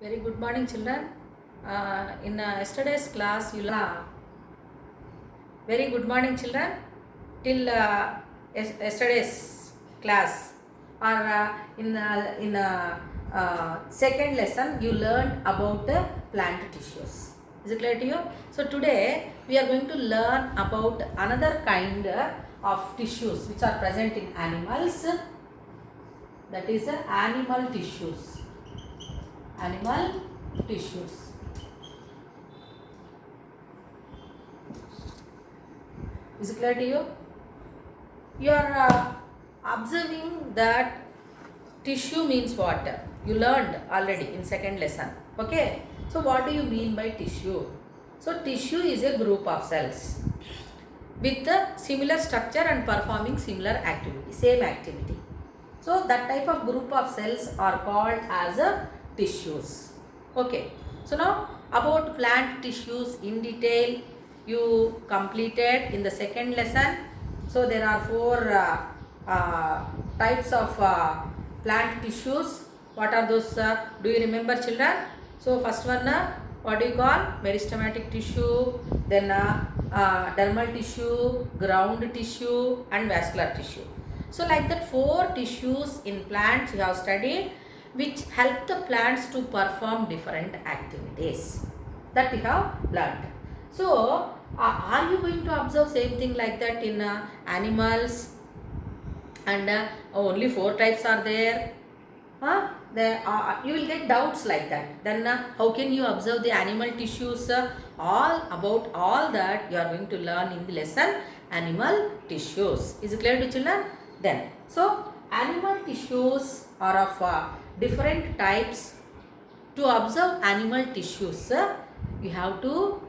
Very good morning, children. In yesterday's class, you learned. Very good morning, children. Till yesterday's class, or in second lesson, you learned about the plant tissues. Is it clear to you? So today we are going to learn about another kind of tissues which are present in animals. That is animal tissues. Animal tissues. Is it clear to you? You are observing that tissue means what? You learned already in second lesson. Okay. So what do you mean by tissue? So tissue is a group of cells with a similar structure and performing similar activity, same activity. So that type of group of cells are called as tissues. Okay. So now about plant tissues in detail you completed in the second lesson. So there are four types of plant tissues. What are those? Do you remember, children? So first one, what do you call? Meristematic tissue, then dermal tissue, ground tissue and vascular tissue. So like that, four tissues in plants you have studied which help the plants to perform different activities that we have learned. So are you going to observe same thing like that in animals? And only four types are there. There you will get doubts like that. Then how can you observe the animal tissues? All about all that you are going to learn in the lesson animal tissues. Is it clear to children? Then so animal tissues are of different types. To observe animal tissues, you have to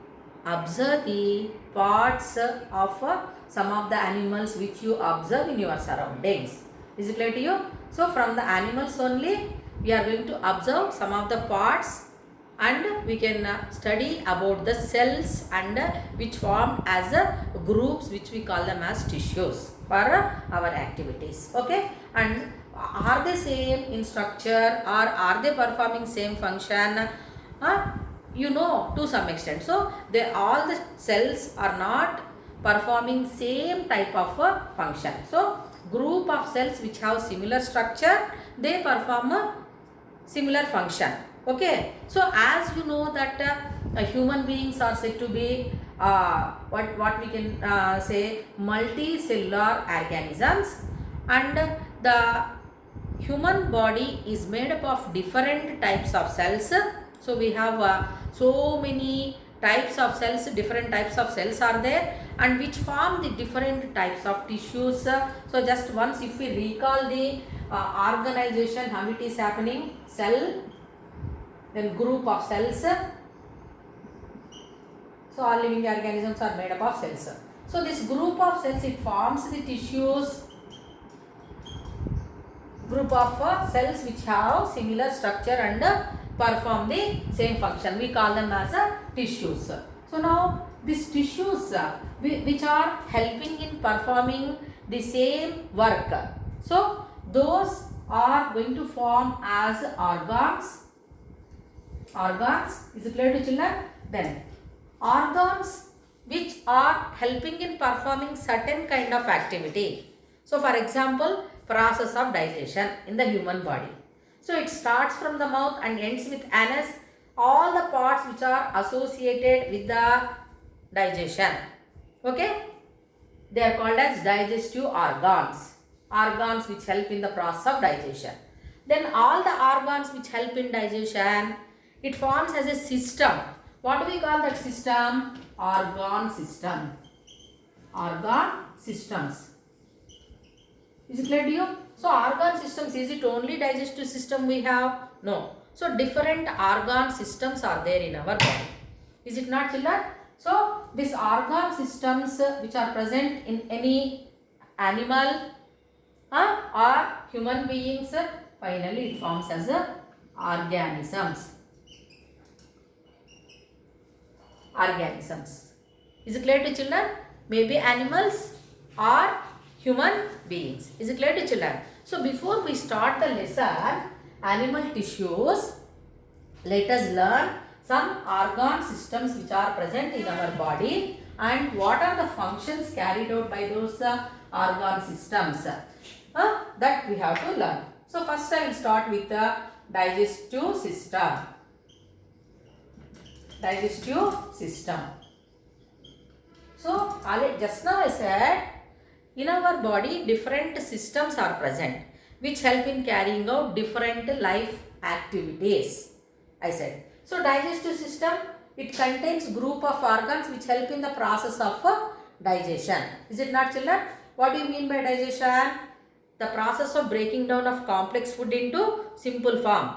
observe the parts of some of the animals which you observe in your surroundings. Is it clear to you? So from the animals only we are going to observe some of the parts, and we can study about the cells and which form as groups which we call them as tissues for our activities. Okay, and are they same in structure or are they performing same function? You know, to some extent. So they all the cells are not performing same type of function. So group of cells which have similar structure, they perform a similar function. Okay, so as you know that human beings are said to be what we can say multicellular organisms, and the human body is made up of different types of cells. So we have so many types of cells, different types of cells are there, and which form the different types of tissues. So just once if we recall the organization, how it is happening: cell, then group of cells. So all living organisms are made up of cells. So this group of cells, it forms the tissues. Group of cells which have similar structure and perform the same function, we call them as tissues. So now these tissues which are helping in performing the same work, so those are going to form as organs. Organs, is it clear to children? Then organs which are helping in performing certain kind of activity. So for example, process of digestion in the human body. So it starts from the mouth and ends with anus. All the parts which are associated with the digestion. Okay, they are called as digestive organs. Organs which help in the process of digestion. Then all the organs which help in digestion, it forms as a system. What do we call that system? Organ system. Organ systems. Is it clear to you? So organ systems, is it only digestive system we have? No. So different organ systems are there in our body. Is it not, children? So these organ systems which are present in any animal or human beings, finally it forms as organisms. Organisms. Is it clear to children? Maybe animals or human beings. Is it clear to children? So before we start the lesson, animal tissues, Let us learn some organ systems which are present in our body and what are the functions carried out by those organ systems. That we have to learn. So first I will start with the digestive system. Digestive system. So just now I said in our body different systems are present which help in carrying out different life activities. I said. So digestive system, it contains group of organs which help in the process of digestion. Is it not, children? What do you mean by digestion? The process of breaking down of complex food into simple form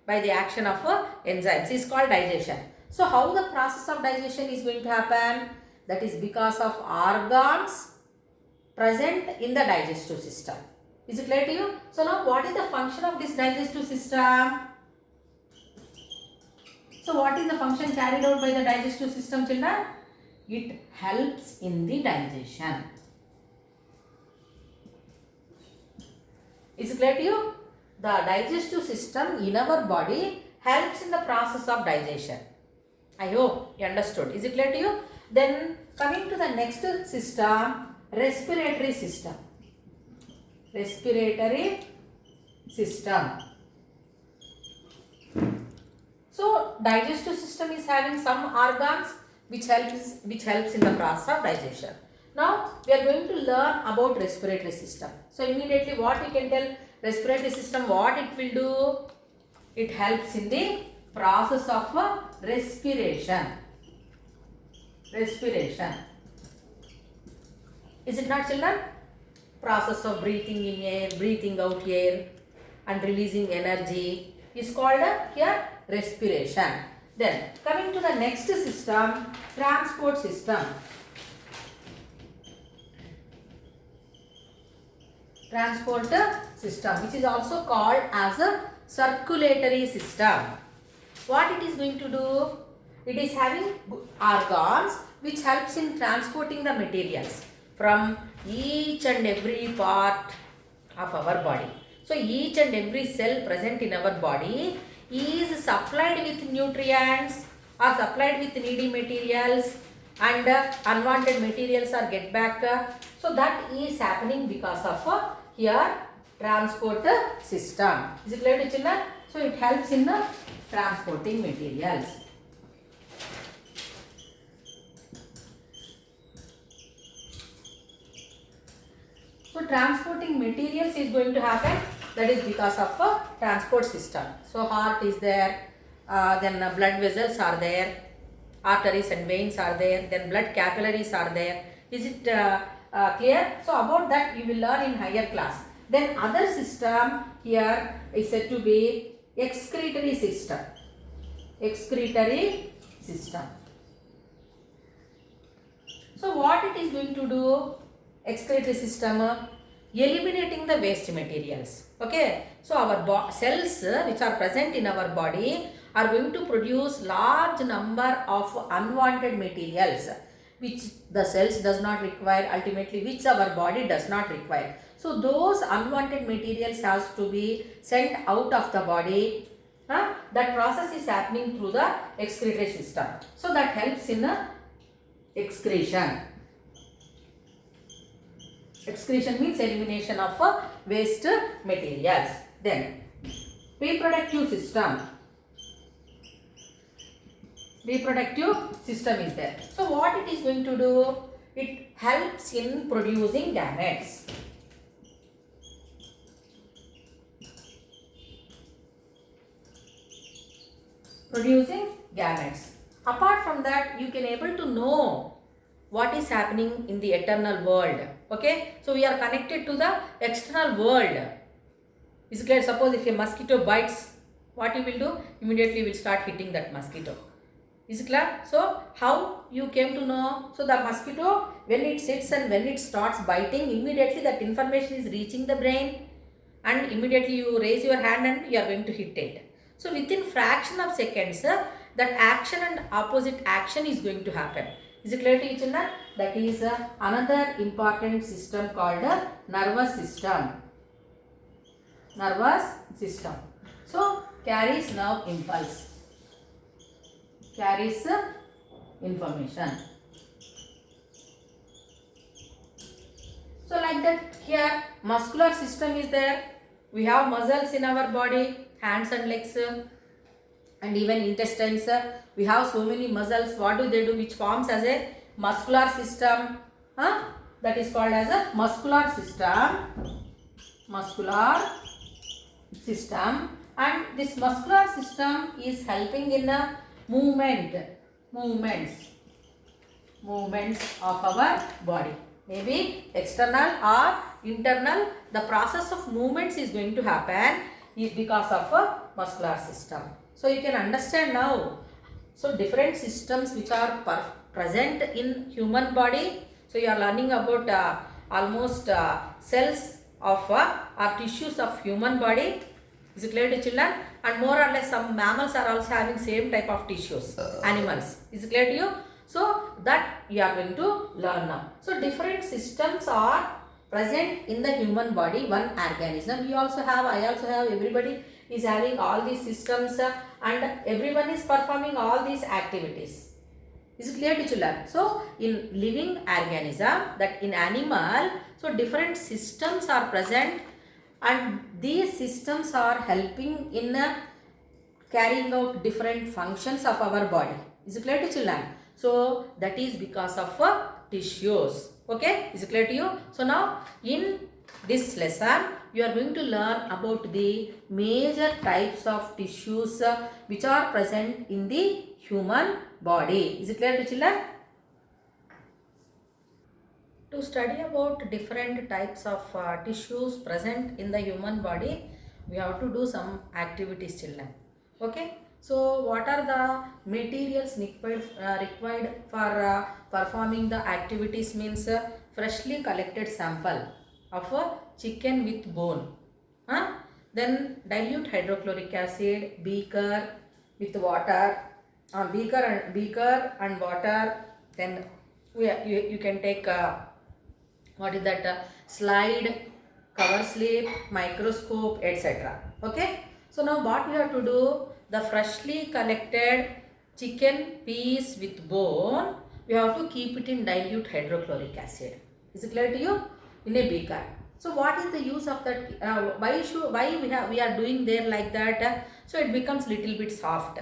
by the action of enzymes is called digestion. So how the process of digestion is going to happen? That is because of organs present in the digestive system. Is it clear to you? So now what is the function of this digestive system? So what is the function carried out by the digestive system, children? It helps in the digestion. Is it clear to you? The digestive system in our body helps in the process of digestion. I hope you understood. Is it clear to you? Then coming to the next system, respiratory system. Respiratory system. So digestive system is having some organs which helps in the process of digestion. Now we are going to learn about respiratory system. So immediately what we can tell, respiratory system, what it will do? It helps in the process of respiration. Respiration. Is it not, children? Process of breathing in air, breathing out air and releasing energy is called here respiration. Then coming to the next system, transport system. Transport system, which is also called as a circulatory system. What it is going to do? It is having organs which helps in transporting the materials from each and every part of our body. So each and every cell present in our body is supplied with nutrients or supplied with needy materials, and unwanted materials are get back. So that is happening because of here transport system. Is it clear to children? So it helps in transporting materials. So transporting materials is going to happen, that is because of a transport system. So heart is there, then blood vessels are there, arteries and veins are there, then blood capillaries are there. Is it clear? So about that you will learn in higher class. Then other system here is said to be excretory system. Excretory system. So what it is going to do? Excretory system, eliminating the waste materials. Okay, so our cells which are present in our body are going to produce large number of unwanted materials which the cells does not require, ultimately which our body does not require. So those unwanted materials has to be sent out of the body. That process is happening through the excretory system. So that helps in excretion. Excretion means elimination of waste materials. Then reproductive system. Reproductive system is there. So what it is going to do? It helps in producing gametes. Producing gametes. Apart from that, you can able to know what is happening in the eternal world. Okay, so we are connected to the external world. Is it clear? Suppose if a mosquito bites, what you will do? Immediately you will start hitting that mosquito. Is it clear? So how you came to know? So the mosquito, when it sits and when it starts biting, immediately that information is reaching the brain, and immediately you raise your hand and you are going to hit it. So within fraction of seconds, that action and opposite action is going to happen. Is it clear to you, children? That is another important system called nervous system. Nervous system. So carries nerve impulse. carries information. So like that here muscular system is there. We have muscles in our body, hands and legs and even intestines. We have so many muscles. What do they do? Which forms as a muscular system? That is called as a muscular system. Muscular system. And this muscular system is helping in the movements of our body. Maybe external or internal, the process of movements is going to happen because of a muscular system. So you can understand now. So different systems which are present in human body. So you are learning about almost cells of or tissues of human body. Is it clear to children? And more or less some mammals are also having same type of tissues. Animals. Is it clear to you? So that you are going to learn now. So different systems are present in the human body, one organism. You also have, I also have, everybody is having all these systems and everyone is performing all these activities. Is it clear to children? So in living organism, that in animal, so different systems are present and these systems are helping in carrying out different functions of our body. Is it clear to children? So that is because of tissues. Okay, is it clear to you? So now in this lesson you are going to learn about the major types of tissues which are present in the human body. Is it clear to children? To study about different types of tissues present in the human body, we have to do some activities, children. Okay. So what are the materials required for performing the activities? Means freshly collected sample of a chicken with bone. Then dilute hydrochloric acid, beaker with water, beaker and water. Then you can take what is that slide, cover slip, microscope, etc. Okay. So now what we have to do, the freshly collected chicken piece with bone, we have to keep it in dilute hydrochloric acid. Is it clear to you? In a beaker. So what is the use of that? Why we are doing there like that? So it becomes little bit soft.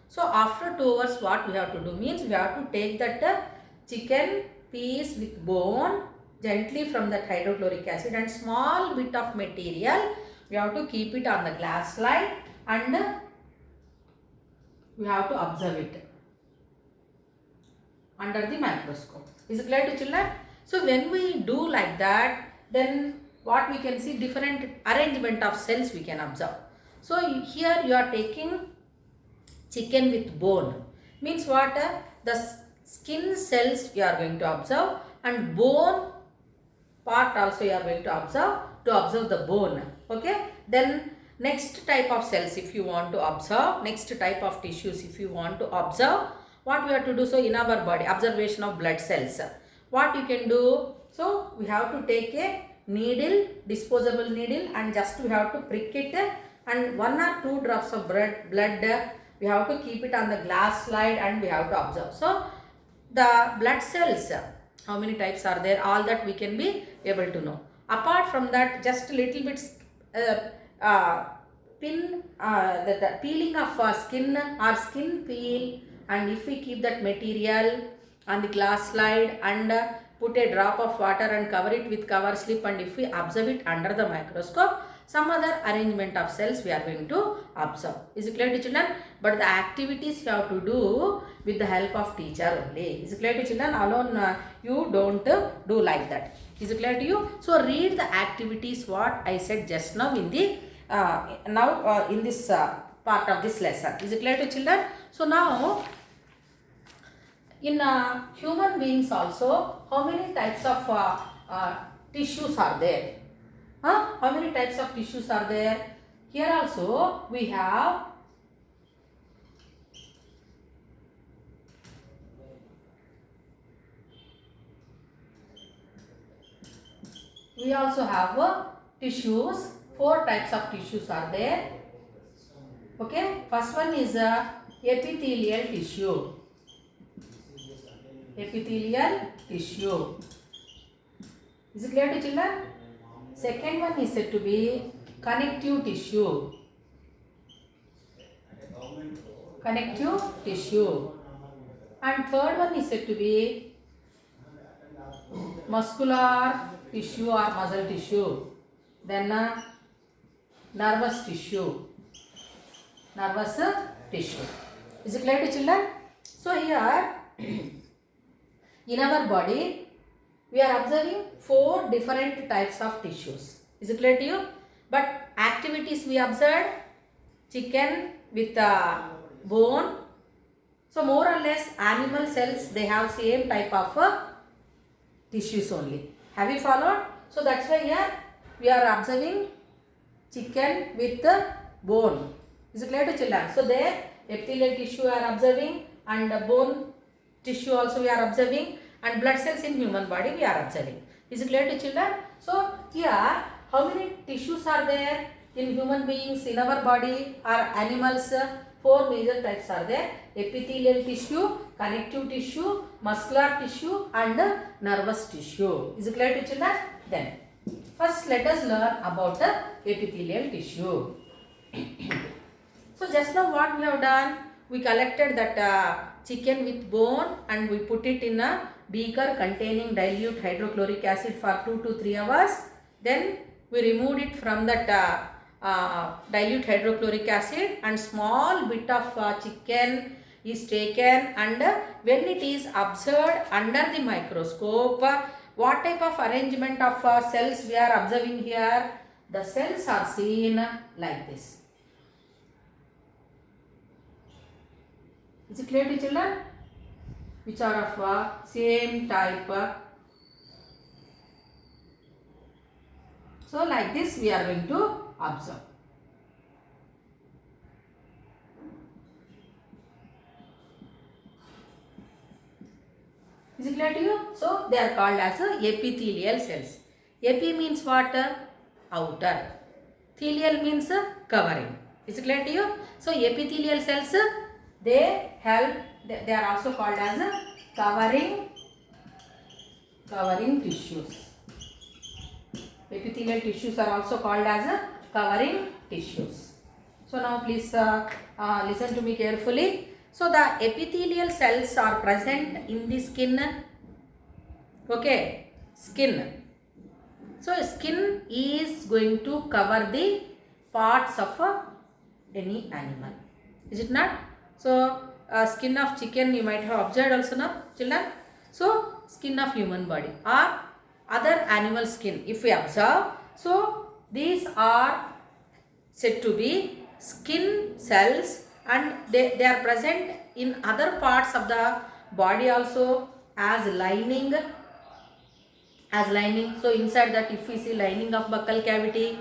So after 2 hours, what we have to do means we have to take that chicken piece with bone gently from that hydrochloric acid and small bit of material we have to keep it on the glass slide and we have to observe it under the microscope. Is it clear to children? So when we do like that, then what we can see, different arrangement of cells we can observe. So here you are taking chicken with bone. Means what? The skin cells you are going to observe and bone part also you are going to observe the bone. Okay. Then next type of cells if you want to observe, next type of tissues if you want to observe, what we have to do? So in our body, observation of blood cells. What you can do? So we have to take a needle, disposable needle, and just we have to prick it and 1 or 2 drops of blood we have to keep it on the glass slide and we have to observe. So the blood cells, how many types are there? All that we can be able to know. Apart from that, just a little bit the peeling of skin or skin peel, and if we keep that material on the glass slide and put a drop of water and cover it with cover slip, and if we observe it under the microscope, some other arrangement of cells we are going to observe. Is it clear to children? But the activities you have to do with the help of teacher only. Is it clear to children? Alone you don't do like that. Is it clear to you? So read the activities what I said just now in the in this part of this lesson. Is it clear to children? So now in human beings also, how many types of tissues are there? How many types of tissues are there? Here also we have tissues. 4 types of tissues are there. Okay, first one is epithelial tissue. Epithelial tissue. Is it clear to children? Second one is said to be connective tissue. Connective tissue. And third one is said to be muscular tissue or muscle tissue. Then nervous tissue. Nervous tissue. Is it clear to children? So here in our body we are observing 4 different types of tissues. Is it clear to you? But activities we observed: chicken with bone. So more or less animal cells, they have same type of tissues only. Have you followed? So that's why here we are observing chicken with bone. Is it clear to children? So there epithelial tissue we are observing, and bone tissue also we are observing, and blood cells in human body we are observing. Is it clear to children? So here how many tissues are there in human beings, in our body or animals? 4 major types are there: epithelial tissue, connective tissue, muscular tissue and nervous tissue. Is it clear to children? Then first let us learn about the epithelial tissue. So just now what we have done, we collected that chicken with bone and we put it in a beaker containing dilute hydrochloric acid for 2 to 3 hours. Then we removed it from that dilute hydrochloric acid, and small bit of chicken is taken, and when it is observed under the microscope, what type of arrangement of cells we are observing here? The cells are seen like this. Is it clear to children? Which are of same type. So like this we are going to observe. Is it clear to you? So they are called as epithelial cells. Epi means what? Outer. Thelial means covering. Is it clear to you? So epithelial cells, they help, they are also called as covering tissues. Epithelial tissues are also called as covering tissues. So now please listen to me carefully. So the epithelial cells are present in the skin. Okay, skin. So skin is going to cover the parts of any animal. Is it not? So skin of chicken you might have observed also now, children. So skin of human body or other animal skin if we observe. So these are said to be skin cells, and they are present in other parts of the body also as lining. So inside that, if we see lining of buccal cavity,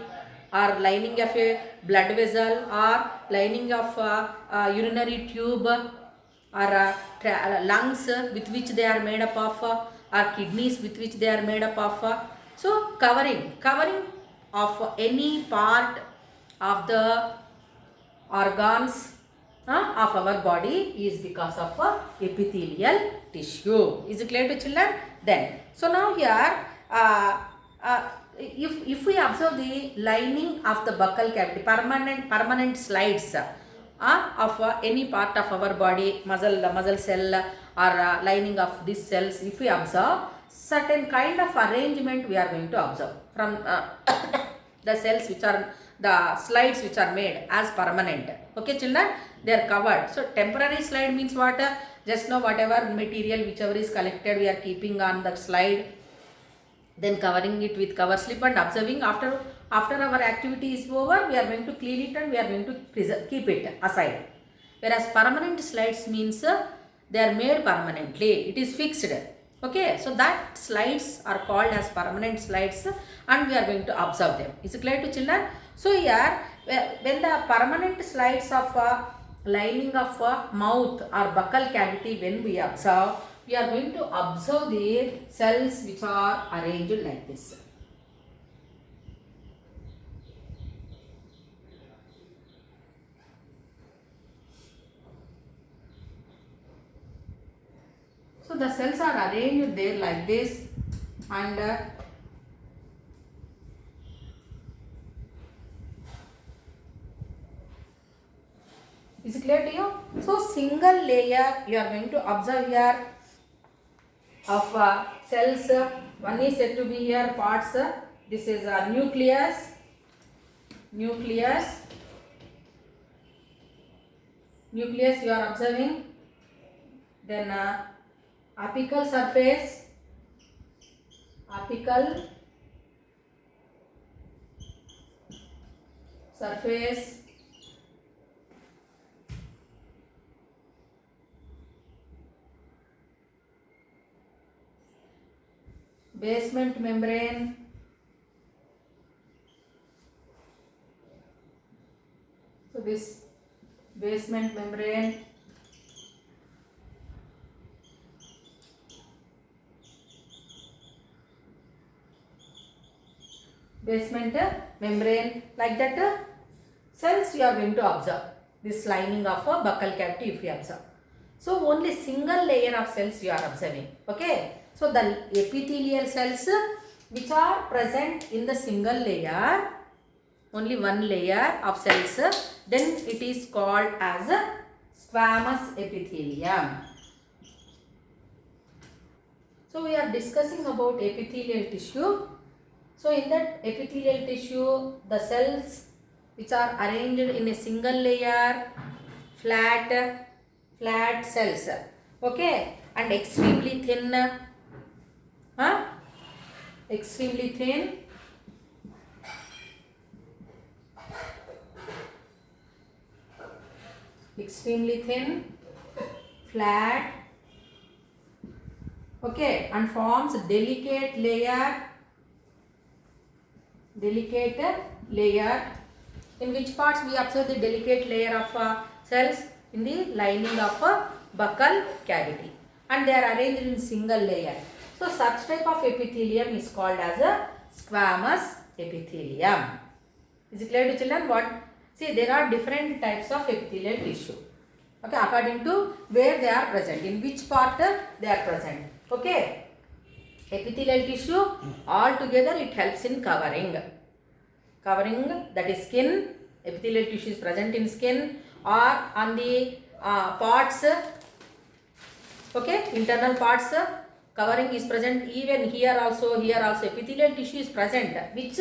or lining of a blood vessel, or lining of urinary tube, or lungs with which they are made up of, or kidneys with which they are made up of. So covering of any part of the organs of our body is because of epithelial tissue. Is it clear to children? Then, so now here if we observe the lining of the buccal cavity, permanent slides of any part of our body, muscle cell or lining of these cells, if we observe, certain kind of arrangement we are going to observe from the cells which are the slides which are made as permanent. Okay children, they are covered. So temporary slide means what? Just now whatever material whichever is collected we are keeping on the slide, then covering it with cover slip and observing. After our activity is over, we are going to clean it and we are going to keep it aside. Whereas permanent slides means they are made permanently, it is fixed. Okay, so that slides are called as permanent slides and we are going to observe them. Is it clear to children? So here when the permanent slides of lining of mouth or buccal cavity, when we observe, we are going to observe the cells which are arranged like this. So the cells are arranged there like this, and is it clear to you? So single layer you are going to observe here of cells. One is said to be here parts. This is nucleus, nucleus you are observing. Then apical surface, apical surface, basement membrane, so this basement membrane, basement membrane, like that cells you are going to observe. This lining of a buccal cavity if you observe. So only single layer of cells you are observing. Okay. So the epithelial cells which are present in the single layer, only one layer of cells, then it is called as a squamous epithelium. So we are discussing about epithelial tissue. So in that epithelial tissue, the cells which are arranged in a single layer, flat cells, okay, and extremely thin, extremely thin, flat, okay, and forms delicate layer, in which parts we observe the delicate layer of cells? In the lining of a buccal cavity, and they are arranged in single layer. So such type of epithelium is called as a squamous epithelium. Is it clear to children? What? See, there are different types of epithelial tissue. Okay, according to where they are present, in which part they are present. Okay. Epithelial tissue altogether it helps in covering, that is skin. Epithelial tissue is present in skin or on the parts, okay, internal parts. Covering is present even here also. Epithelial tissue is present which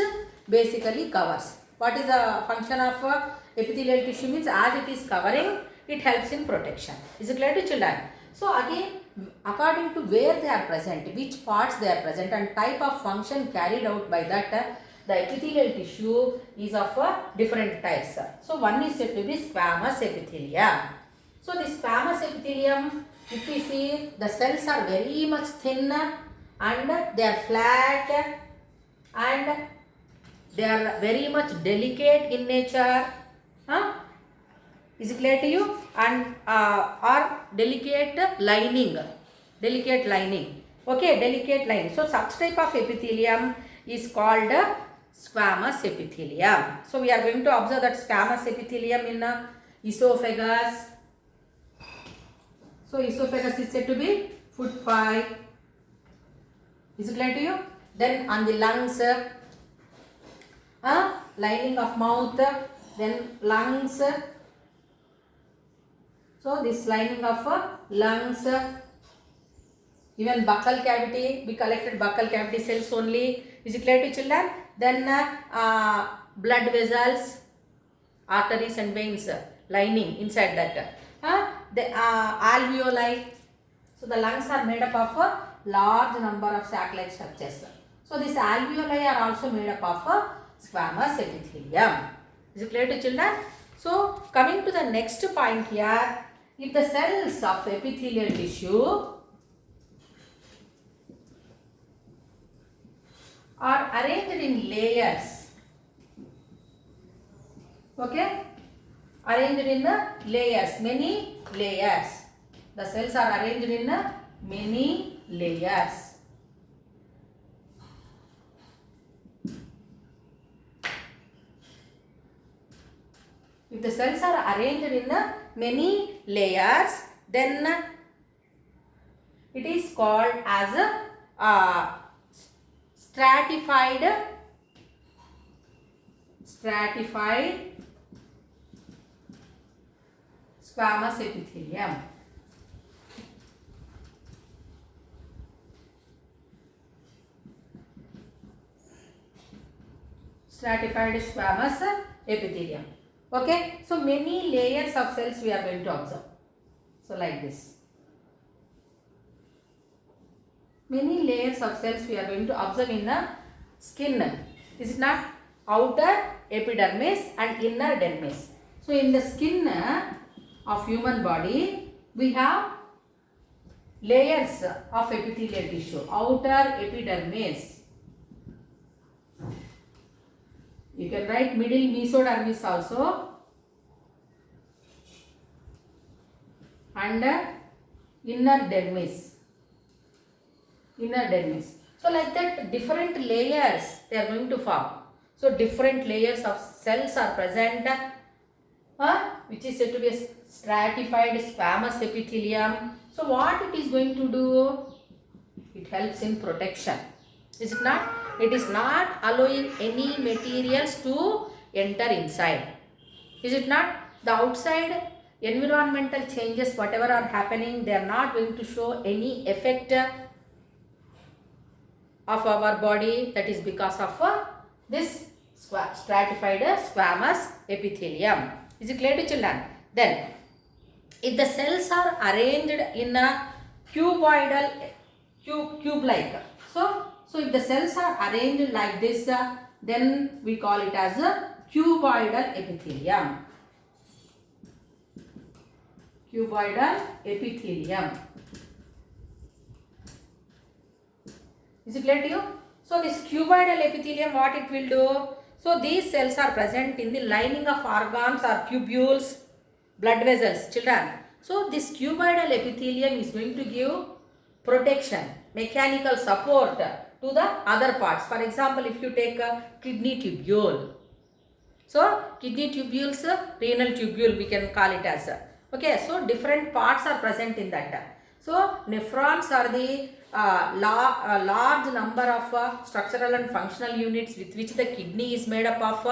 basically covers. What is the function of epithelial tissue? Means as it is covering, it helps in protection. Is it clear to children? So again, according to where they are present, which parts they are present, and type of function carried out by that, the epithelial tissue is of different types. So one is said to be squamous epithelium. So this squamous epithelium, if we see, the cells are very much thin and they are flat and they are very much delicate in nature. Is it clear to you? And or delicate lining. Okay, delicate lining. So such type of epithelium is called squamous epithelium. So we are going to observe that squamous epithelium in esophagus. So esophagus is said to be food pipe. Is it clear to you? Then on the lungs, lining of mouth, then lungs. So this lining of lungs, even buccal cavity, we collected buccal cavity cells only. Is it clear to children? Then blood vessels, arteries and veins lining inside that. The alveoli. So the lungs are made up of a large number of sac-like structures. So these alveoli are also made up of squamous epithelium. Is it clear to children? So coming to the next point here, if the cells of epithelial tissue are arranged in layers, okay, arranged in layers, many layers. The cells are arranged in many layers. If the cells are arranged in many layers, then It is called as a stratified squamous epithelium. Stratified squamous epithelium. Okay, so many layers of cells we are going to observe. So like this. Many layers of cells we are going to observe in the skin. Is it not? Outer epidermis and inner dermis. So in the skin of human body, we have layers of epithelial tissue. Outer epidermis. You can write middle mesodermis also. And inner dermis. So like that different layers they are going to form. So different layers of cells are present, which is said to be a stratified squamous epithelium. So what it is going to do? It helps in protection. Is it not? It is not allowing any materials to enter inside. Is it not? The outside environmental changes, whatever are happening, they are not going to show any effect of our body. That is because of this stratified squamous epithelium. Is it clear to children? Then, if the cells are arranged in a cuboidal, cube-like. So if the cells are arranged like this, then we call it as a cuboidal epithelium. Cuboidal epithelium. Is it clear to you? So this cuboidal epithelium, what it will do? So these cells are present in the lining of organs or tubules, blood vessels, children. So this cuboidal epithelium is going to give protection, mechanical support to the other parts. For example, if you take a kidney tubule. So kidney tubules, renal tubule we can call it as. Okay, so different parts are present in that. So nephrons are the large number of structural and functional units with which the kidney is made up of.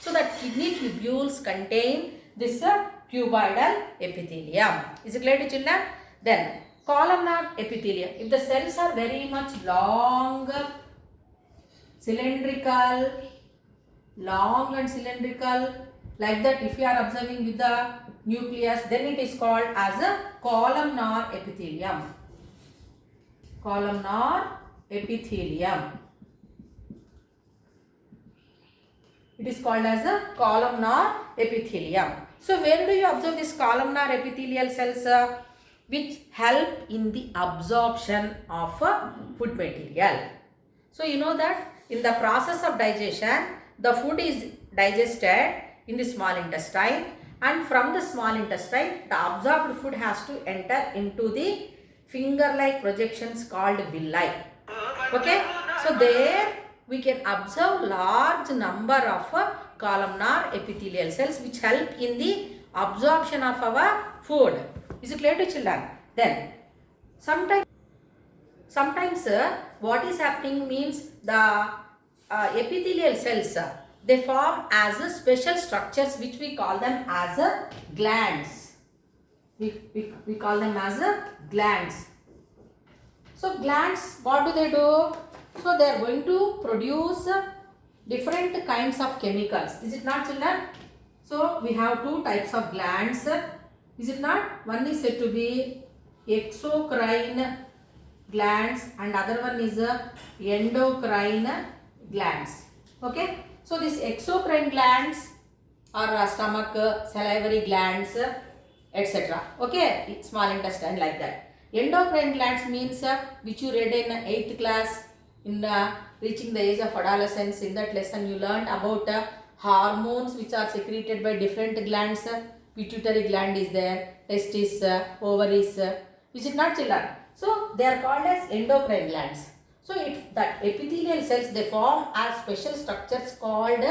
So that kidney tubules contain this cuboidal epithelium. Is it clear to children? Then columnar epithelium. If the cells are very much long and cylindrical, like that, if you are observing with the nucleus, then it is called as a columnar epithelium. Columnar epithelium. It is called as a columnar epithelium. So where do you observe this columnar epithelial cells? Which help in the absorption of food material. So you know that in the process of digestion, the food is digested in the small intestine, and from the small intestine, the absorbed food has to enter into the finger-like projections called villi. Okay, so there we can observe large number of columnar epithelial cells which help in the absorption of our food. Is it clear to children? Then sometimes what is happening means the epithelial cells they form as special structures which we call them as glands. We call them as glands. So glands, what do they do? So they are going to produce different kinds of chemicals. Is it not, children? So we have two types of glands. Is it not? One is said to be exocrine glands and other one is endocrine glands. Okay. So these exocrine glands are stomach, salivary glands, etc. Okay. Small intestine like that. Endocrine glands means which you read in 8th class in reaching the age of adolescence. In that lesson you learned about hormones which are secreted by different glands. Pituitary gland is there, testis, ovaries. Is it not, children? So they are called as endocrine glands. So if that epithelial cells they form as special structures called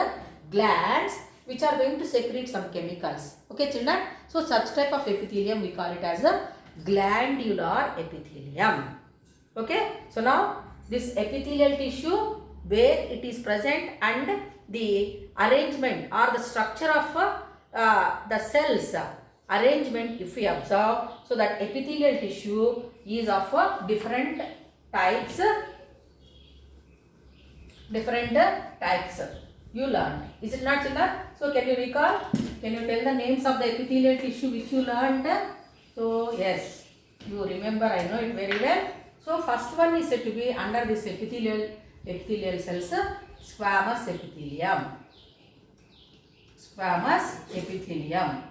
glands which are going to secrete some chemicals. Okay, children? So such type of epithelium we call it as a glandular epithelium. Okay, so now this epithelial tissue where it is present and the arrangement or the structure of the cells arrangement, if we observe, so that epithelial tissue is of different types. You learned, is it not, children? So can you recall, can you tell the names of the epithelial tissue which you learned? So yes, you remember, I know it very well. So first one is said to be under this epithelial cells, squamous epithelium. Squamous epithelium.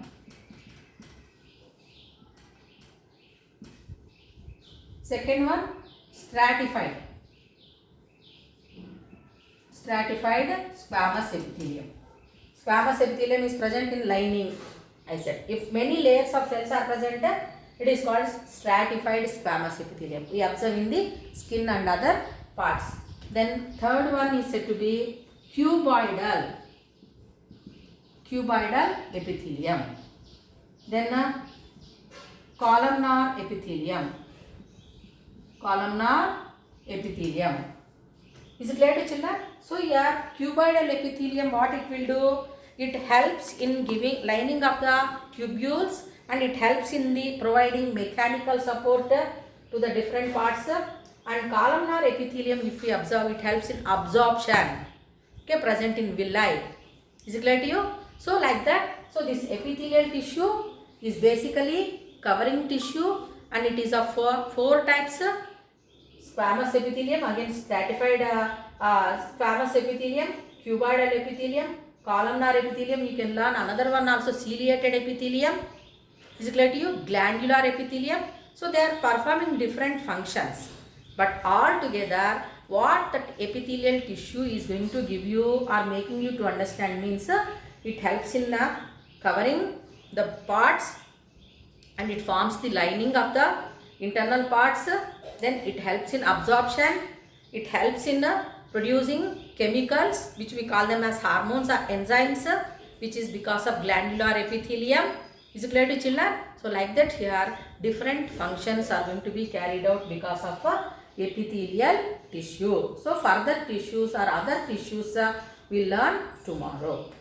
Second one, stratified squamous epithelium. Squamous epithelium is present in lining, I said. If many layers of cells are present, it is called stratified squamous epithelium. We observe in the skin and other parts. Then third one is said to be cuboidal epithelium. Then columnar epithelium. Is it clear to children? So here cuboidal epithelium, what it will do? It helps in giving lining of the tubules, and it helps in the providing mechanical support to the different parts. And columnar epithelium, if we observe, it helps in absorption. Okay, present in villi. Is it clear to you? So like that. So this epithelial tissue is basically covering tissue, and it is of four types. Squamous epithelium, again stratified squamous epithelium, cuboidal epithelium, columnar epithelium. You can learn another one also, ciliated epithelium. Is it clear to you? Glandular epithelium. So they are performing different functions, but all together what that epithelial tissue is going to give you or making you to understand means it helps in covering the parts, and it forms the lining of the internal parts. Then it helps in absorption, it helps in producing chemicals which we call them as hormones or enzymes, which is because of glandular epithelium. Is it clear to children? So like that here different functions are going to be carried out because of epithelial tissue. So further tissues or other tissues we'll learn tomorrow.